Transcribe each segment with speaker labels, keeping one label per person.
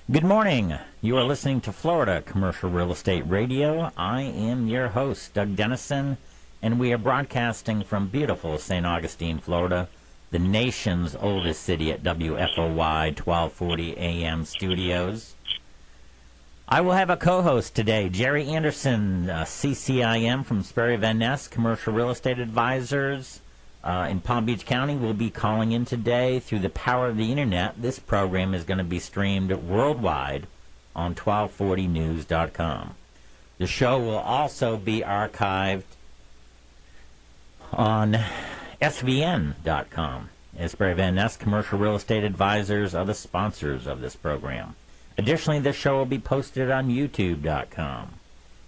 Speaker 1: Good morning. You are listening to Florida Commercial Real Estate Radio. I am your host, Doug Dennison, and we are broadcasting from beautiful St. Augustine, Florida, the nation's oldest city at WFOY 1240 AM studios. I will have a co-host today, Jerry Anderson, CCIM from Sperry Van Ness, Commercial Real Estate Advisors. In Palm Beach County, we'll be calling in today through the power of the internet. This program is going to be streamed worldwide on 1240news.com. The show will also be archived on svn.com. Sperry Van Ness Commercial Real Estate Advisors are the sponsors of this program. Additionally, this show will be posted on youtube.com.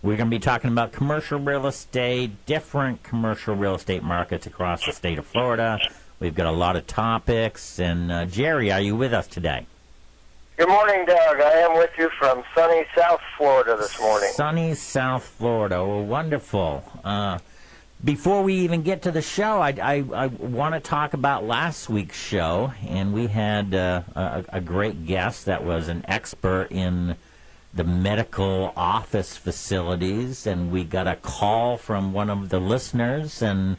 Speaker 1: We're going to be talking about commercial real estate, different commercial real estate markets across the state of Florida. We've got a lot of topics. And, Jerry, are you with us today?
Speaker 2: Good morning, Doug. I am with you from sunny South Florida this morning.
Speaker 1: Sunny South Florida. Well, wonderful. Before we even get to the show, I want to talk about last week's show. And we had a great guest that was an expert in the medical office facilities, and we got a call from one of the listeners, and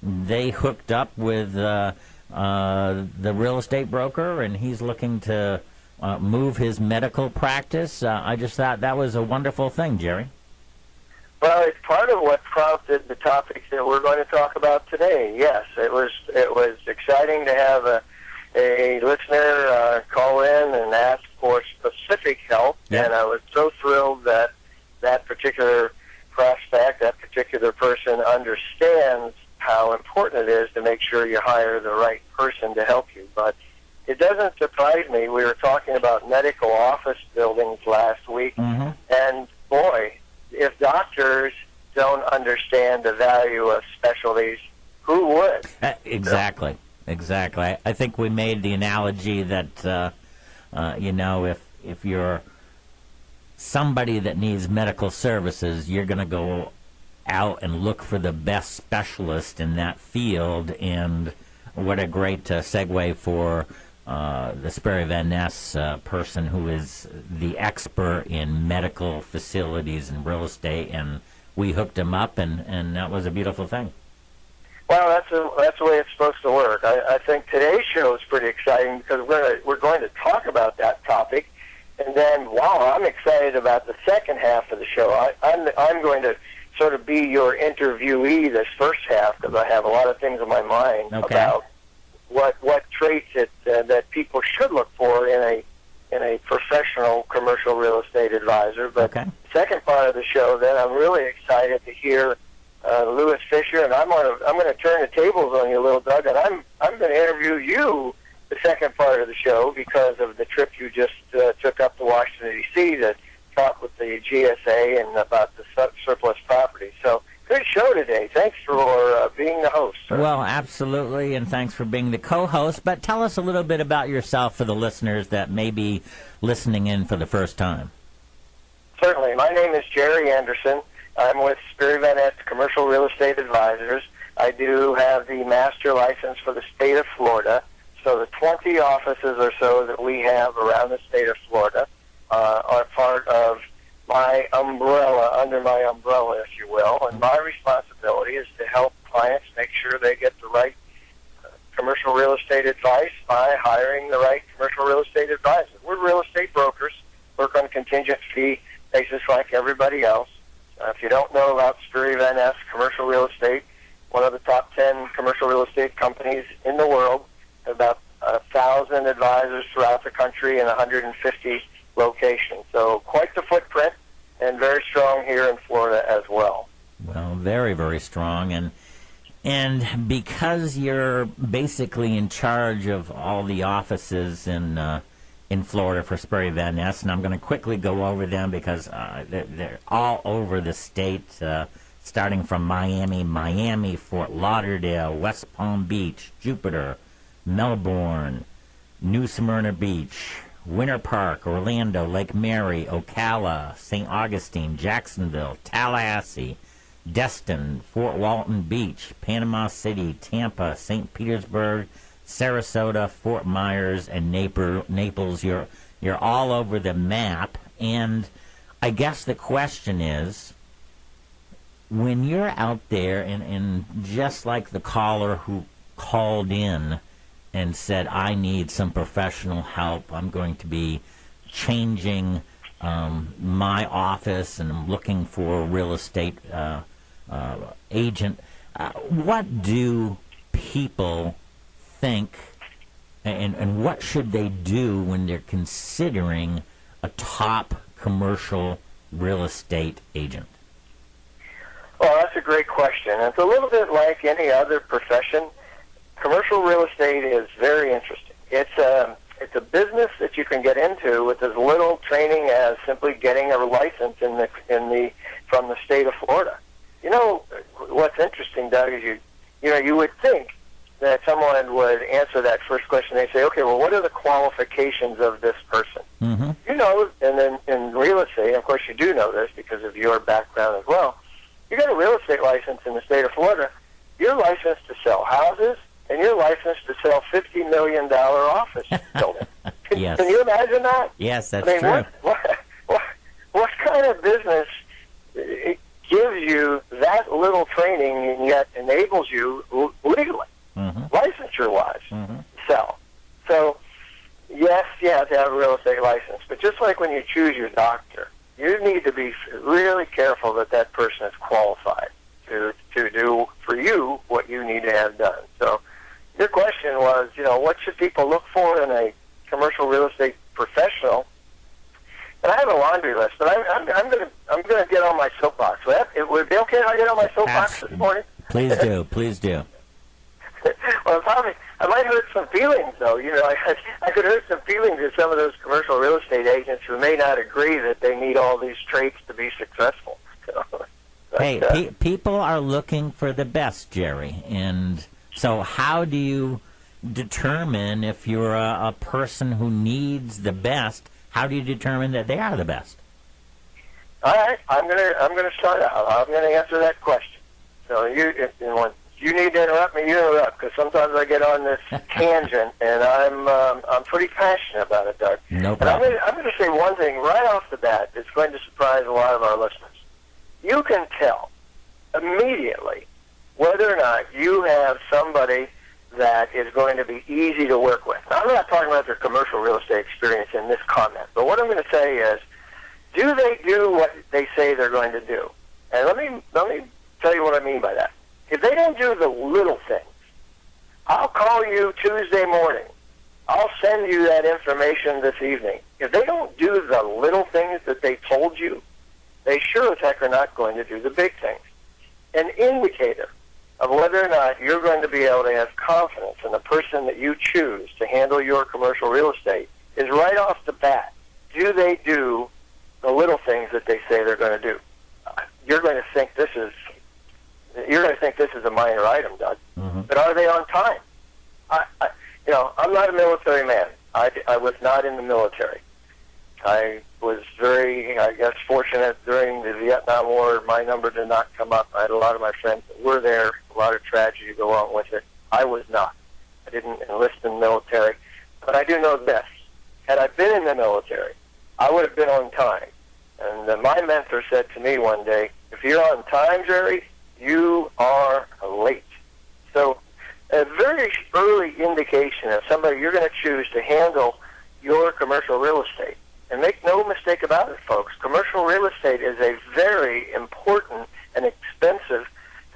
Speaker 1: they hooked up with the real estate broker, and he's looking to move his medical practice. I just thought that was a wonderful thing, Jerry.
Speaker 2: Well, it's part of what prompted the topics that we're going to talk about today. Yes, it was exciting to have a listener call in and ask for specific help, and I was so thrilled that that particular prospect, that particular person understands how important it is to make sure you hire the right person to help you. But it doesn't surprise me. We were talking about medical office buildings last week, and boy, if doctors don't understand the value of specialties, who would?
Speaker 1: Exactly. Exactly. I think we made the analogy that, if you're somebody that needs medical services, you're going to go out and look for the best specialist in that field. And what a great segue for the Sperry Van Ness person who is the expert in medical facilities and real estate. And we hooked him up, and that was a beautiful thing.
Speaker 2: Well, that's the way it's supposed to work. I think today's show is pretty exciting because we're going to talk about that topic, and then wow, I'm excited about the second half of the show. I'm going to sort of be your interviewee this first half because I have a lot of things in my mind about what traits that people should look for in a professional commercial real estate advisor. But the second part of the show, then I'm really excited to hear Louis Fisher, and I'm going to turn the tables on you a little, Doug, and I'm going to interview you the second part of the show because of the trip you just took up to Washington, D.C. to talk with the GSA and about the surplus property. So good show today. Thanks for being the host, sir.
Speaker 1: Well, absolutely, and thanks for being the co-host. But tell us a little bit about yourself for the listeners that may be listening in for the first time.
Speaker 2: Certainly. My name is Jerry Anderson. I'm with Sperry Van Ness Commercial Real Estate Advisors. I do have the master license for the state of Florida. So the 20 offices or so that we have around the state of Florida are part of my umbrella, under my umbrella, if you will. And my responsibility is to help clients make sure they get the right commercial real estate advice by hiring the right commercial real estate advisor. We're real estate brokers, work on a contingent fee basis like everybody else. If you don't know about Sperry Van Ness Commercial Real Estate, one of the top 10 commercial real estate companies in the world, about 1,000 advisors throughout the country in 150 locations. So quite the footprint, and very strong here in Florida as well.
Speaker 1: Well, very, very strong. And because you're basically in charge of all the offices in Florida for Sperry Van Ness, and I'm going to quickly go over them because they're all over the state, starting from Miami, Fort Lauderdale, West Palm Beach, Jupiter, Melbourne, New Smyrna Beach, Winter Park, Orlando, Lake Mary, Ocala, St. Augustine, Jacksonville, Tallahassee, Destin, Fort Walton Beach, Panama City, Tampa, St. Petersburg, Sarasota, Fort Myers, and Naples. You're all over the map, and I guess the question is, when you're out there, and just like the caller who called in and said, I need some professional help, I'm going to be changing my office and I'm looking for a real estate agent, what do people think, and what should they do when they're considering a top commercial real estate agent?
Speaker 2: Well, that's a great question. It's a little bit like any other profession. Commercial real estate is very interesting. It's a business that you can get into with as little training as simply getting a license from the state of Florida. You know what's interesting, Doug, is you would think that someone would answer that first question. They say, okay, well, what are the qualifications of this person?
Speaker 1: Mm-hmm.
Speaker 2: You know, and then in real estate, and of course you do know this because of your background as well, you get a real estate license in the state of Florida, you're licensed to sell houses, and you're licensed to sell $50 million office building.
Speaker 1: Yes.
Speaker 2: Can you imagine that?
Speaker 1: Yes, that's
Speaker 2: true.
Speaker 1: true.
Speaker 2: What kind of business gives you that little training and yet enables you legally, licensure-wise, to sell? So, yes, you have to have a real estate license, but just like when you choose your doctor, you need to be really careful that that person is qualified to do for you what you need to have done. So your question was, what should people look for in a commercial real estate professional? And I have a laundry list, but I'm going to get on my soapbox. Would it be okay if I get on my soapbox this morning?
Speaker 1: Please do. Please do.
Speaker 2: Well, I might hurt some feelings, though. I could hurt some feelings of some of those commercial real estate agents who may not agree that they need all these traits to be successful.
Speaker 1: Hey, people are looking for the best, Jerry. And so how do you determine if you're a person who needs the best? How do you determine that they are the best?
Speaker 2: All right, I'm gonna start out. I'm gonna answer that question. So when you need to interrupt me, you interrupt, because sometimes I get on this tangent, and I'm pretty passionate about it, Doug.
Speaker 1: No problem.
Speaker 2: And I'm going to say one thing right off the bat that's going to surprise a lot of our listeners. You can tell immediately whether or not you have somebody that is going to be easy to work with. Now, I'm not talking about their commercial real estate experience in this comment, but what I'm going to say is, do they do what they say they're going to do? And let me tell you what I mean by that. If they don't do the little things, I'll call you Tuesday morning. I'll send you that information this evening. If they don't do the little things that they told you, they sure as heck are not going to do the big things. An indicator of whether or not you're going to be able to have confidence in the person that you choose to handle your commercial real estate is right off the bat. Do they do the little things that they say they're going to do? You're going to think this is a minor item, Doug. But are they on time? I'm not a military man. I was not in the military. I was very, fortunate during the Vietnam War. My number did not come up. I had a lot of my friends that were there, a lot of tragedy to go along with it. I was not. I didn't enlist in the military. But I do know this. Had I been in the military, I would have been on time. And my mentor said to me one day, if you're on time, Jerry, you are late. So a very early indication of somebody you're going to choose to handle your commercial real estate. And make no mistake about it, folks, commercial real estate is a very important and expensive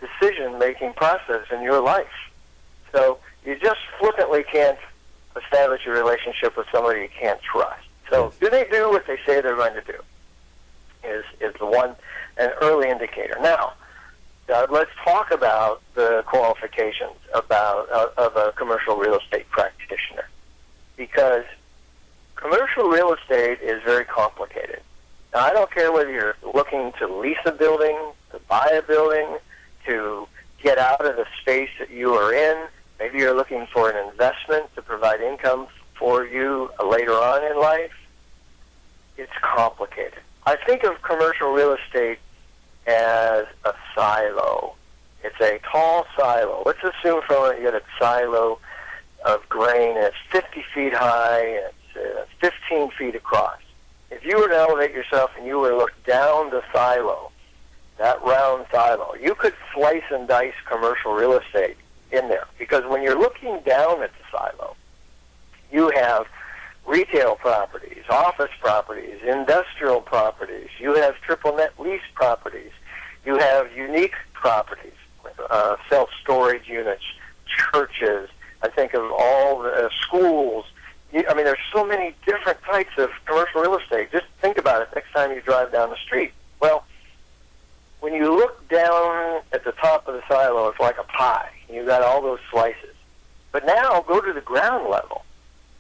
Speaker 2: decision-making process in your life. So you just flippantly can't establish a relationship with somebody you can't trust. So do they do what they say they're going to do is an early indicator. Now, let's talk about the qualifications of a commercial real estate practitioner, because commercial real estate is very complicated. Now, I don't care whether you're looking to lease a building, to buy a building, to get out of the space that you are in. Maybe you're looking for an investment to provide income for you later on in life. It's complicated. I think of commercial real estate as a silo. It's a tall silo. Let's assume for a minute you get a silo of grain, and it's 50 feet high, and it's 15 feet across. If you were to elevate yourself and you were to look down the silo, that round silo, you could slice and dice commercial real estate in there. Because when you're looking down at the silo, you have retail properties, office properties, industrial properties. You have triple net lease properties. You have unique properties, self-storage units, churches. I think of all the schools. I mean, there's so many different types of commercial real estate. Just think about it next time you drive down the street. Well, when you look down at the top of the silo, it's like a pie. You've got all those slices. But now go to the ground level.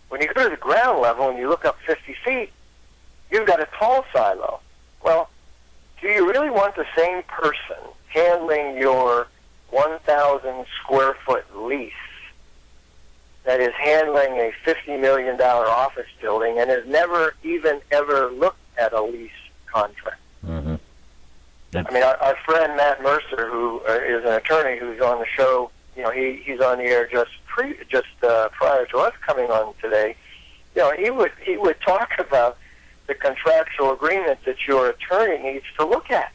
Speaker 2: When you go to the ground level and you look up 50 feet, you've got a tall silo. Well, do you really want the same person handling your 1,000 square foot lease that is handling a $50 million office building and has never even ever looked at a lease contract?
Speaker 1: Mm-hmm.
Speaker 2: I mean, our friend Matt Mercer, who is an attorney who's on the show, you know, he's on the air just prior to us coming on today. You know, he would talk about the contractual agreement that your attorney needs to look at,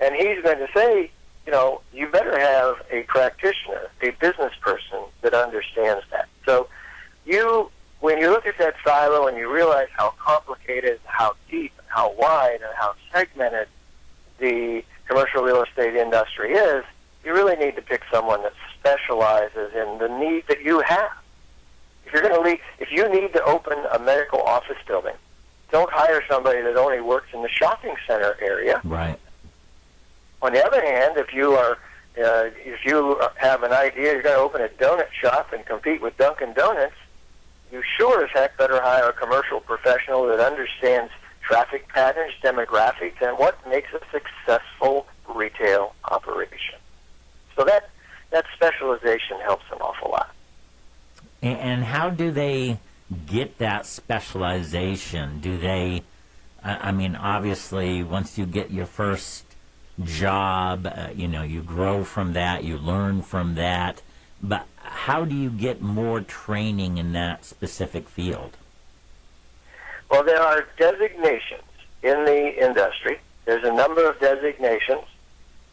Speaker 2: and he's going to say, you know, you better have a practitioner, a business person that understands that. So, when you look at that silo and you realize how complicated, how deep, how wide, and how segmented the commercial real estate industry is, you really need to pick someone that specializes in the need that you have. If you need to open a medical office building, don't hire somebody that only works in the shopping center area.
Speaker 1: Right.
Speaker 2: On the other hand, if you have an idea you're going to open a donut shop and compete with Dunkin' Donuts, you sure as heck better hire a commercial professional that understands traffic patterns, demographics, and what makes a successful retail operation. So that specialization helps an awful lot.
Speaker 1: And how do they get that specialization? Do they, I mean, obviously, once you get your first job, you grow from that, you learn from that, but how do you get more training in that specific field?
Speaker 2: Well, there are designations in the industry. There's a number of designations.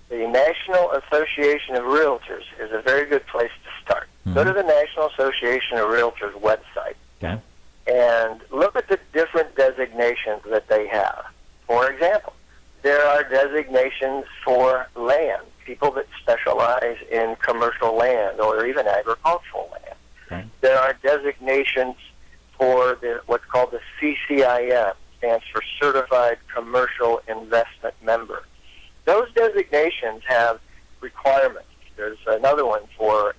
Speaker 2: The National Association of Realtors is a very good place to start. Mm-hmm. Go to the National Association of Realtors website.
Speaker 1: Okay.
Speaker 2: And look at the different designations that they have. For example, there are designations for land, people that specialize in commercial land or even agricultural land.
Speaker 1: Okay.
Speaker 2: There are designations for what's called the CCIM, stands for Certified Commercial Investment Member. Those designations have requirements. There's another one for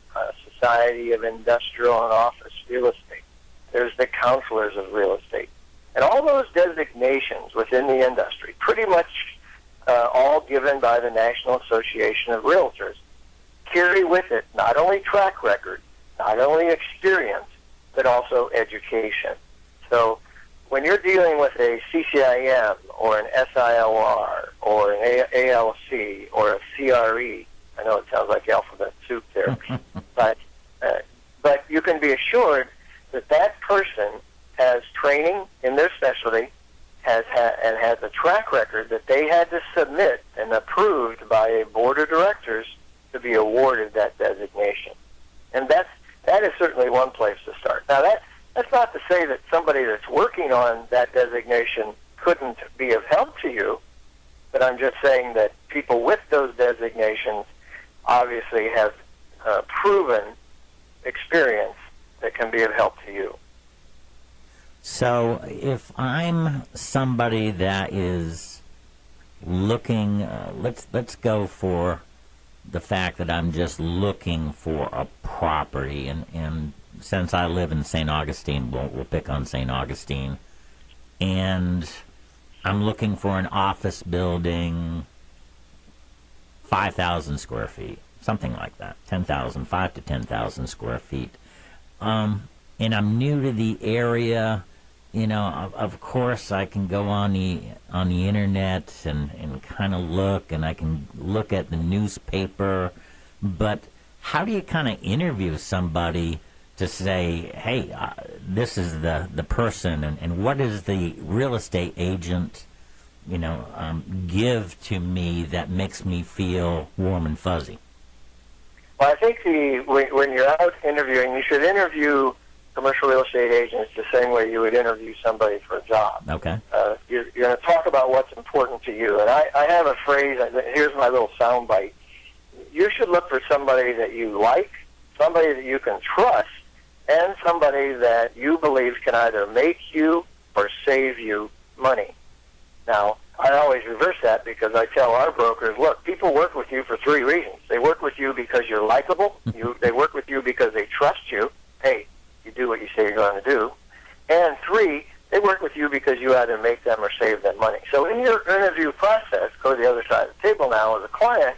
Speaker 2: Society of Industrial and Office Real Estate. There's the Counselors of Real Estate. And all those designations within the industry, pretty much all given by the National Association of Realtors, carry with it not only track record, not only experience, but also education. So when you're dealing with a CCIM or an SILR or an ALC or a CRE, I know it sounds like alphabet soup there, but you can be assured that that person has training in their specialty, has a track record that they had to submit and approved by a board of directors to be awarded that designation. And that is certainly one place to start. Now, that's not to say that somebody that's working on that designation couldn't be of help to you, but I'm just saying that people with those designations obviously have proven experience that can be of help to you.
Speaker 1: So if I'm somebody that is looking, let's go for the fact that I'm just looking for a property, and since I live in St. Augustine, we'll pick on St. Augustine, and I'm looking for an office building, 5,000 square feet, something like that, 5 to 10,000 square feet, and I'm new to the area. Of course, I can go on the internet and kind of look, and I can look at the newspaper. But how do you kind of interview somebody to say, hey, this is the person, and what does the real estate agent, give to me that makes me feel warm and fuzzy?
Speaker 2: Well, I think when you're out interviewing, you should interview commercial real estate agents the same way you would interview somebody for a job.
Speaker 1: Okay.
Speaker 2: You're going to talk about what's important to you. And I have a phrase, here's my little sound bite. You should look for somebody that you like, somebody that you can trust, and somebody that you believe can either make you or save you money. Now, I always reverse that because I tell our brokers, look, people work with you for three reasons. They work with you because you're likable. They work with you because they trust you. Hey, you do what you say you're going to do. And three, they work with you because you either make them or save them money. So in your interview process, go to the other side of the table now as a client,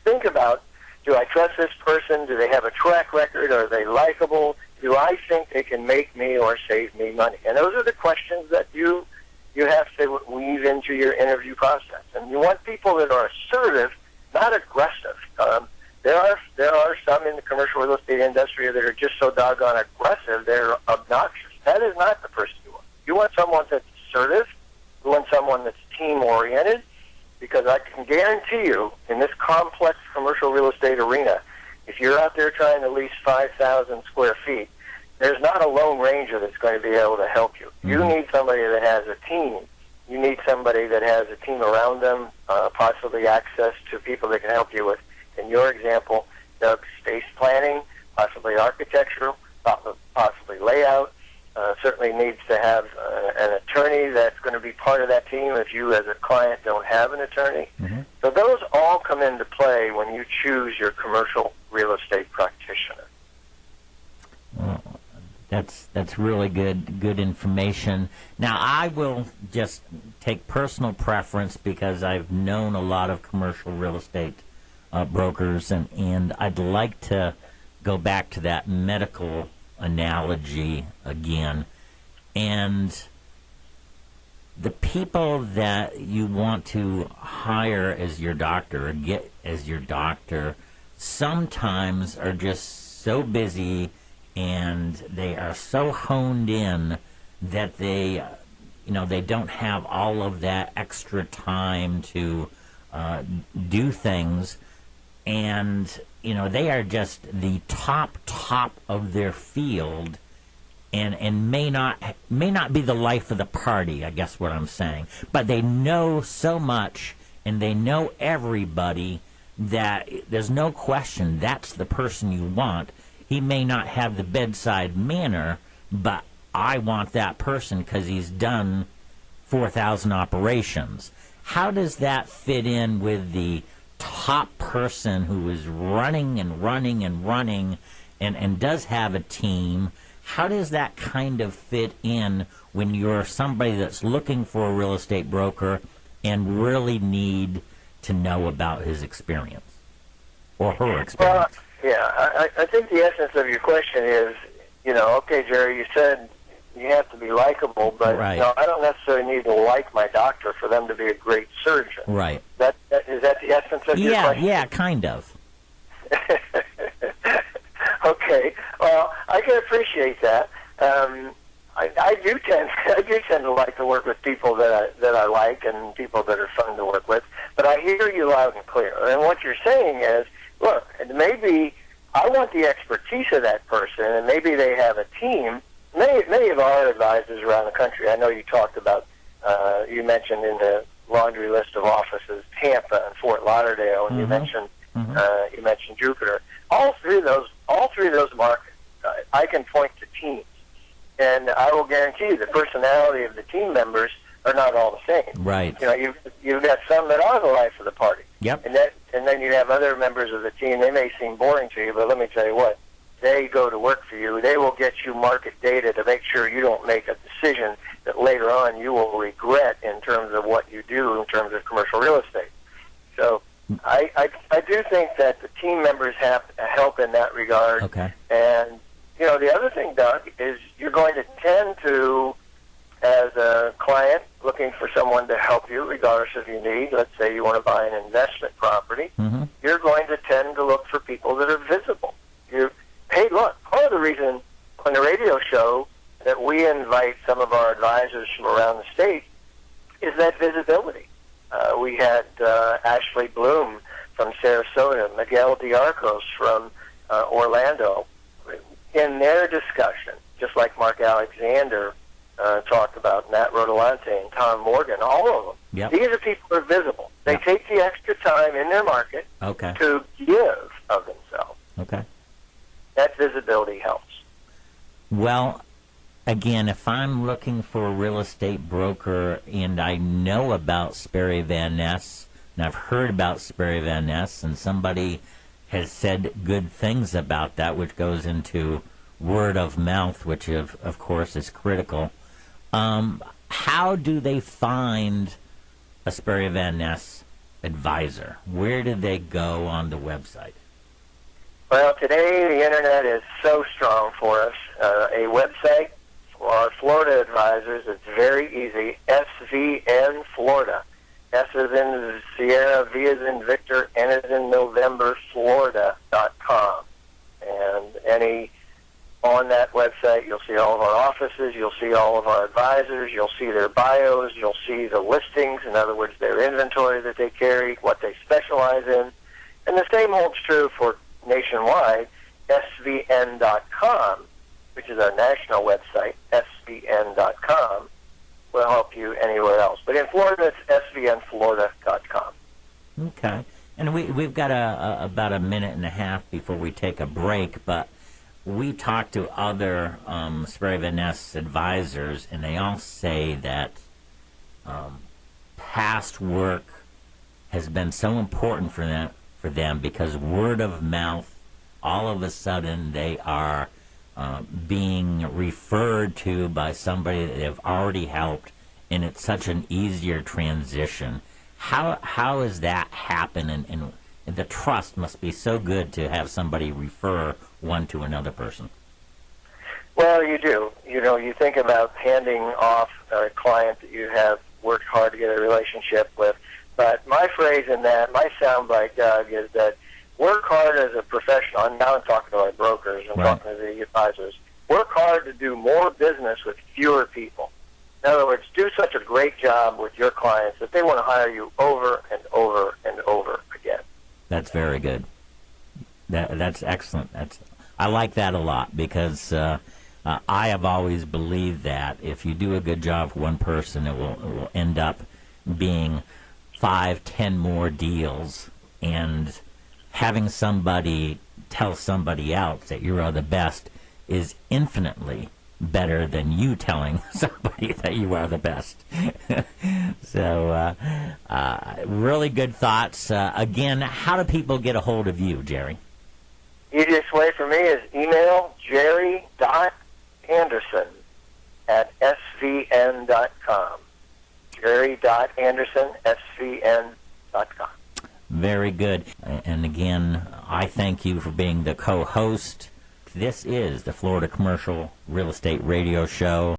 Speaker 2: think about, do I trust this person? Do they have a track record? Are they likable? Do I think they can make me or save me money? And those are the questions that you have to weave into your interview process. And you want people that are assertive, not aggressive. There are some in the commercial real estate industry that are just so doggone aggressive, they're obnoxious. That is not the person you want. You want someone that's assertive. You want someone that's team-oriented, because I can guarantee you, in this complex commercial real estate arena, if you're out there trying to lease 5,000 square feet, there's not a lone ranger that's going to be able to help you. Mm-hmm. You need somebody that has a team. You need somebody that has a team around them, possibly access to people that can help you with, in your example, Doug, space planning, possibly architectural, possibly layout. Certainly needs to have an attorney that's going to be part of that team if you as a client don't have an attorney. Mm-hmm. So those all come into play when you choose your commercial real estate practitioner.
Speaker 1: Well, that's really good information. Now, I will just take personal preference because I've known a lot of commercial real estate brokers, and I'd like to go back to that medical analogy again. And the people that you want to hire as your doctor or get as your doctor sometimes are just so busy and they are so honed in that they don't have all of that extra time to do things, and they are just the top of their field, and may not be the life of the party, I guess what I'm saying. But they know so much, and they know everybody, that there's no question that's the person you want. He may not have the bedside manner, but I want that person because he's done 4,000 operations. How does that fit in with the top person who is running and does have a team? How does that kind of fit in when you're somebody that's looking for a real estate broker and really need to know about his experience or her experience?
Speaker 2: Well, yeah, I think the essence of your question is, okay, Jerry, you said you have to be likable, but
Speaker 1: right.
Speaker 2: I don't necessarily need to like my doctor for them to be a great surgeon.
Speaker 1: Right.
Speaker 2: Is that the essence of your question?
Speaker 1: Yeah, kind of.
Speaker 2: Okay. Well, I can appreciate that. I do tend to like to work with people that I like and people that are fun to work with. But I hear you loud and clear. And what you're saying is, look, maybe I want the expertise of that person, and maybe they have a team. Many of our advisors around the country, I know you talked about, you mentioned in the laundry list of offices, Tampa and Fort Lauderdale, and
Speaker 1: mm-hmm.
Speaker 2: you mentioned Jupiter. All three of those markets, I can point to teams, and I will guarantee you the personality of the team members are not all the same.
Speaker 1: Right.
Speaker 2: You've got some that are the life of the party.
Speaker 1: Yep.
Speaker 2: And then you have other members of the team. They may seem boring to you, but let me tell you what. They go to work for you. They will get you market data to make sure you don't make a decision that later on you will regret in terms of what you do in terms of commercial real estate. So I do think that the team members have help in that regard.
Speaker 1: Okay.
Speaker 2: And, the other thing, Doug, is you're going to tend to, as a client looking for someone to help you, regardless of your need, let's say you want to buy an investment property, mm-hmm. you're going to tend to look for people that are visible. hey, look, part of the reason on the radio show that we invite some of our advisors from around the state is that visibility. We had Ashley Bloom from Sarasota, Miguel Diarcos from Orlando. In their discussion, just like Mark Alexander talked about, Matt Rodolante and Tom Morgan, all of them.
Speaker 1: Yep.
Speaker 2: These are people who are visible. They take the extra time in their market to give of themselves.
Speaker 1: Okay.
Speaker 2: That visibility helps.
Speaker 1: Well, again, if I'm looking for a real estate broker and I know about Sperry Van Ness, and I've heard about Sperry Van Ness, and somebody has said good things about that, which goes into word of mouth, which of course is critical. How do they find a Sperry Van Ness advisor? Where do they go on the website?
Speaker 2: Well, today the internet is so strong for us. A website for our Florida advisors, it's very easy, SVN Florida. S as in Sierra, V as in Victor, N as in November, Florida.com. And on that website, you'll see all of our offices, you'll see all of our advisors, you'll see their bios, you'll see the listings, in other words, their inventory that they carry, what they specialize in. And the same holds true for nationwide, svn.com, which is our national website, svn.com, will help you anywhere else. But in Florida, it's svnflorida.com.
Speaker 1: Okay. And we've got about a minute and a half before we take a break, but we talked to other Sperry Van Ness advisors, and they all say that past work has been so important for them because word of mouth, all of a sudden they are being referred to by somebody that they've already helped, and it's such an easier transition. How does that happen? And the trust must be so good to have somebody refer one to another person.
Speaker 2: Well, you do. You know, you think about handing off a client that you have worked hard to get a relationship with. But my phrase in that, my soundbite, Doug, is that work hard as a professional. And now I'm talking to our brokers and talking to the advisors. Work hard to do more business with fewer people. In other words, do such a great job with your clients that they want to hire you over and over and over again.
Speaker 1: That's very good. That's excellent. I like that a lot because I have always believed that if you do a good job for one person, it will end up being 5, 10 more deals, and having somebody tell somebody else that you are the best is infinitely better than you telling somebody that you are the best. So, really good thoughts. Again, how do people get a hold of you, Jerry?
Speaker 2: Easiest way for me is email jerry.anderson@svn.com. jerry.anderson@svn.com.
Speaker 1: Very good. And again, I thank you for being the co-host. This is the Florida Commercial Real Estate Radio Show.